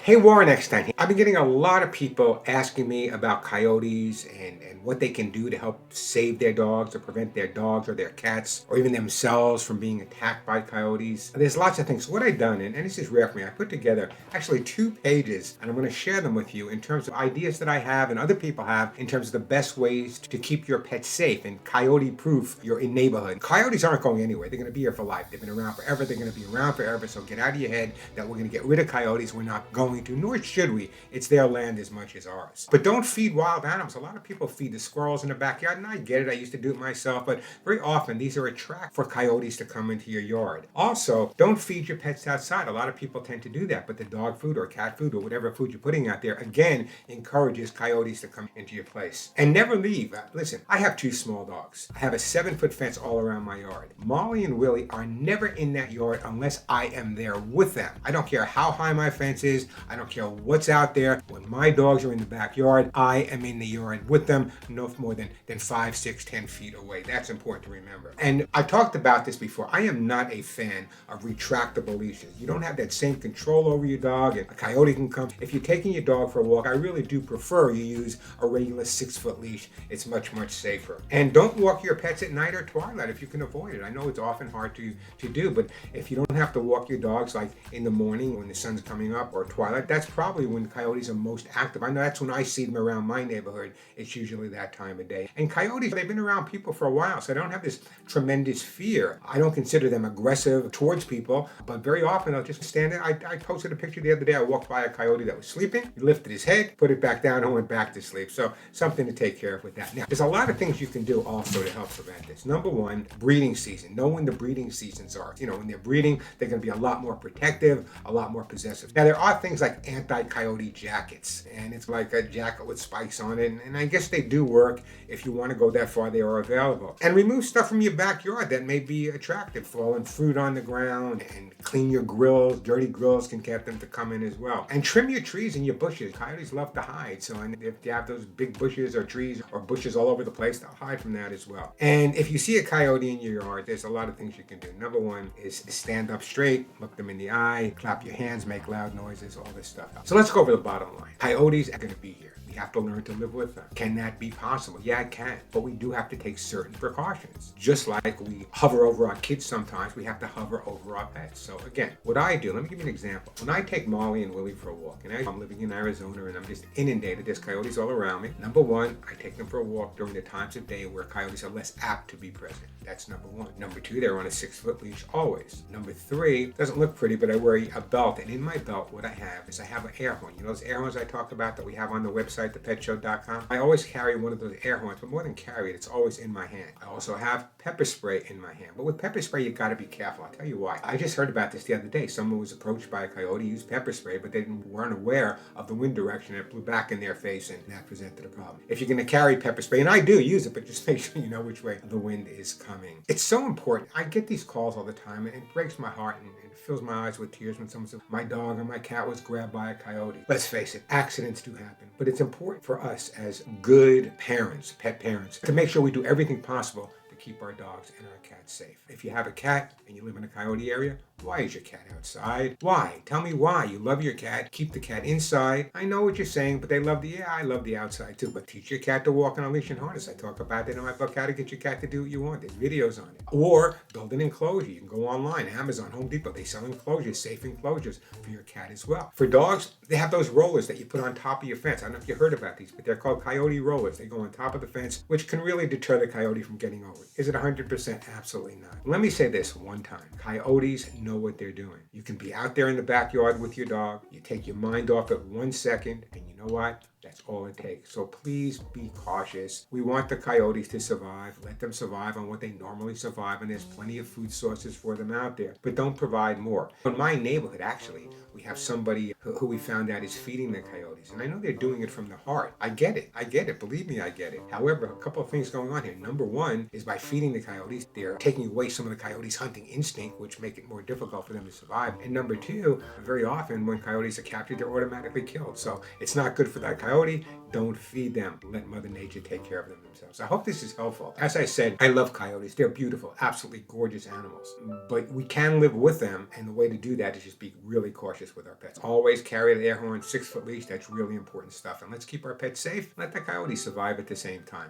Hey, Warren Eckstein here. I've been getting a lot of people asking me about coyotes and what they can do to help save their dogs or prevent their dogs or their cats or even themselves from being attacked by coyotes. There's lots of things. So what I've done, and this is rare for me, I put together actually 2 pages and I'm going to share them with you in terms of ideas that I have and other people have in terms of the best ways to keep your pets safe and coyote proof your neighborhood. Coyotes aren't going anywhere. They're going to be here for life. They've been around forever. They're going to be around forever. So get out of your head that we're going to get rid of coyotes. We're not going to, nor should we. It's their land as much as ours. But don't feed wild animals. A lot of people feed the squirrels in the backyard, and I get it. I used to do it myself, but very often these are a trap for coyotes to come into your yard. Also, don't feed your pets outside. A lot of people tend to do that, but the dog food or cat food or whatever food you're putting out there, again, encourages coyotes to come into your place. And never leave. Listen, I have 2 small dogs. I have a 7-foot fence all around my yard. Molly and Willie are never in that yard unless I am there with them. I don't care how high my fence is. I don't care what's out there. When my dogs are in the backyard, I am in the yard with them, no more than 5, 6, 10 feet away. That's important to remember. And I talked about this before. I am not a fan of retractable leashes. You don't have that same control over your dog, and a coyote can come. If you're taking your dog for a walk, I really do prefer you use a regular 6-foot leash. It's much, much safer. And don't walk your pets at night or twilight if you can avoid it. I know it's often hard to do, but if you don't have to walk your dogs like in the morning when the sun's coming up or twilight, that's probably when coyotes are most active. I know that's when I see them around my neighborhood. It's usually that time of day. And coyotes, they've been around people for a while, so they don't have this tremendous fear. I don't consider them aggressive towards people, but very often they'll just stand there. I posted a picture the other day. I walked by a coyote that was sleeping. He lifted his head, put it back down, and went back to sleep. So something to take care of with that. Now, there's a lot of things you can do also to help prevent this. Number one, breeding season. Know when the breeding seasons are. When they're breeding, they're going to be a lot more protective, a lot more possessive. Now, there are things like anti-coyote jackets, and it's like a jacket with spikes on it, and I guess they do work. If you want to go that far, they are available. And remove stuff from your backyard that may be attractive. Fallen fruit on the ground, and clean your grills. Dirty grills can get them to come in as well. And trim your trees and your bushes. Coyotes love to hide, so if you have those big bushes or trees or bushes all over the place, they'll hide from that as well. And if you see a coyote in your yard, there's a lot of things you can do. Number one is stand up straight, look them in the eye, clap your hands, make loud noises, all this stuff. So let's go over the bottom line. Coyotes are going to be here. We have to learn to live with them. Can that be possible? Yeah, it can. But we do have to take certain precautions. Just like we hover over our kids sometimes, we have to hover over our pets. So again, what I do, let me give you an example. When I take Molly and Willie for a walk, and I'm living in Arizona and I'm just inundated, there's coyotes all around me. Number one, I take them for a walk during the times of day where coyotes are less apt to be present. That's number one. Number two, they're on a 6-foot leash always. Number three, doesn't look pretty, but I wear a belt, and in my belt, what I have is I have an air horn. You know those air horns I talked about that we have on the website, thepetshow.com? I always carry one of those air horns, but more than carry it, it's always in my hand. I also have pepper spray in my hand, but with pepper spray, you gotta be careful. I'll tell you why. I just heard about this the other day. Someone was approached by a coyote, used pepper spray, but they weren't aware of the wind direction. It blew back in their face, and that presented a problem. If you're gonna carry pepper spray, and I do use it, but just make sure you know which way the wind is coming. It's so important. I get these calls all the time, and it breaks my heart and it fills my eyes with tears when someone says, my dog or my cat was grabbed by a coyote. Let's face it, accidents do happen, but it's important for us as good parents, pet parents, to make sure we do everything possible to keep our dogs and our cats safe. If you have a cat and you live in a coyote area, why is your cat outside? Why? Tell me why. You love your cat. Keep the cat inside. I know what you're saying, but they love I love the outside too. But teach your cat to walk on a leash and harness. I talk about that in my book, How to Get Your Cat to Do What You Want. There's videos on it. Or build an enclosure. You can go online, Amazon, Home Depot. They sell enclosures, safe enclosures for your cat as well. For dogs, they have those rollers that you put on top of your fence. I don't know if you heard about these, but they're called coyote rollers. They go on top of the fence, which can really deter the coyote from getting over it. Is it 100%? Absolutely not. Let me say this one time. Coyotes know what they're doing. You can be out there in the backyard with your dog. You take your mind off it 1 second, and you know what? That's all it takes. So please be cautious. We want the coyotes to survive. Let them survive on what they normally survive, and there's plenty of food sources for them out there. But don't provide more. In my neighborhood, actually, we have somebody who we found out is feeding the coyotes. And I know they're doing it from the heart. I get it. Believe me, I get it. However, a couple of things going on here. Number one is by feeding the coyotes, they're taking away some of the coyotes' hunting instinct, which make it more difficult for them to survive. And number two, very often when coyotes are captured, they're automatically killed. So it's not not good for that coyote, don't feed them. Let Mother Nature take care of them themselves. I hope this is helpful. As I said, I love coyotes. They're beautiful, absolutely gorgeous animals. But we can live with them, and the way to do that is just be really cautious with our pets. Always carry the air horn, 6-foot leash. That's really important stuff. And let's keep our pets safe. Let the coyote survive at the same time.